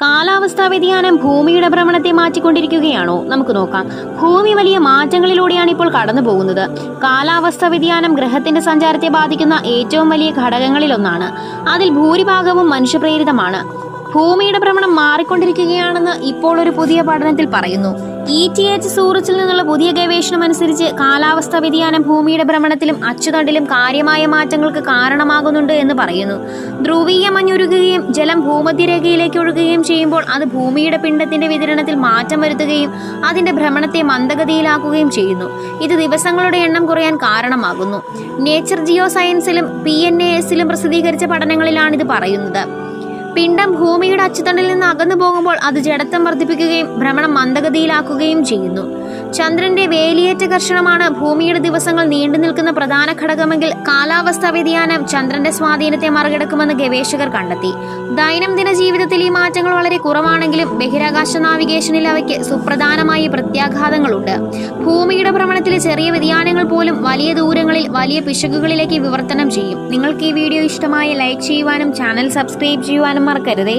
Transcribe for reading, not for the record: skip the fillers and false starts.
കാലാവസ്ഥാ വ്യതിയാനം ഭൂമിയുടെ ഭ്രമണത്തെ മാറ്റിക്കൊണ്ടിരിക്കുകയാണോ? നമുക്ക് നോക്കാം. ഭൂമി വലിയ മാറ്റങ്ങളിലൂടെയാണ് ഇപ്പോൾ കടന്നു പോകുന്നത്. കാലാവസ്ഥാ വ്യതിയാനം ഗ്രഹത്തിന്റെ സഞ്ചാരത്തെ ബാധിക്കുന്ന ഏറ്റവും വലിയ ഘടകങ്ങളിലൊന്നാണ്. അതിൽ ഭൂരിഭാഗവും മനുഷ്യപ്രേരിതമാണ്. ഭൂമിയുടെ ഭ്രമണം മാറിക്കൊണ്ടിരിക്കുകയാണെന്ന് ഇപ്പോൾ ഒരു പുതിയ പഠനത്തിൽ പറയുന്നു. ETH സൂറിച്ചിൽ നിന്നുള്ള പുതിയ ഗവേഷണം അനുസരിച്ച് കാലാവസ്ഥാ വ്യതിയാനം ഭൂമിയുടെ ഭ്രമണത്തിലും അച്ചുതണ്ടിലും കാര്യമായ മാറ്റങ്ങൾക്ക് കാരണമാകുന്നുണ്ട് എന്ന് പറയുന്നു. ധ്രുവീയ മഞ്ഞുരുകുകയും ജലം ഭൂമധ്യരേഖയിലേക്ക് ഒഴുകുകയും ചെയ്യുമ്പോൾ അത് ഭൂമിയുടെ പിണ്ഡത്തിന്റെ വിതരണത്തിൽ മാറ്റം വരുത്തുകയും അതിന്റെ ഭ്രമണത്തെ മന്ദഗതിയിലാക്കുകയും ചെയ്യുന്നു. ഇത് ദിവസങ്ങളുടെ എണ്ണം കുറയാൻ കാരണമാകുന്നു. നേച്ചർ ജിയോ സയൻസിലും PNASലും പ്രസിദ്ധീകരിച്ച പഠനങ്ങളിലാണിത് പറയുന്നത്. പിണ്ഡം ഭൂമിയുടെ അച്ചുതണ്ടിൽ നിന്ന് അകന്നു പോകുമ്പോൾ അത് ജഡത്വം വർദ്ധിപ്പിക്കുകയും ഭ്രമണം മന്ദഗതിയിലാക്കുകയും ചെയ്യുന്നു. ചന്ദ്രന്റെ വേലിയേറ്റ ഘർഷണമാണ് ഭൂമിയുടെ ദിവസങ്ങൾ നീണ്ടു നിൽക്കുന്ന പ്രധാന ഘടകമെങ്കിൽ കാലാവസ്ഥാ വ്യതിയാനം ചന്ദ്രന്റെ സ്വാധീനത്തെ മറികടക്കുമെന്ന് ഗവേഷകർ കണ്ടെത്തി. ദൈനംദിന ജീവിതത്തിൽ ഈ മാറ്റങ്ങൾ വളരെ കുറവാണെങ്കിലും ബഹിരാകാശ നാവിഗേഷനിൽ അവയ്ക്ക് സുപ്രധാനമായ പ്രത്യാഘാതങ്ങളുണ്ട്. ഭൂമിയുടെ ഭ്രമണത്തിലെ ചെറിയ വ്യതിയാനങ്ങൾ പോലും വലിയ ദൂരങ്ങളിൽ വലിയ പിശകുകളിലേക്ക് വിവർത്തനം ചെയ്യും. നിങ്ങൾക്ക് ഈ വീഡിയോ ഇഷ്ടമായി ലൈക്ക് ചെയ്യുവാനും ചാനൽ സബ്സ്ക്രൈബ് ചെയ്യുവാനും മറക്കരുതേ.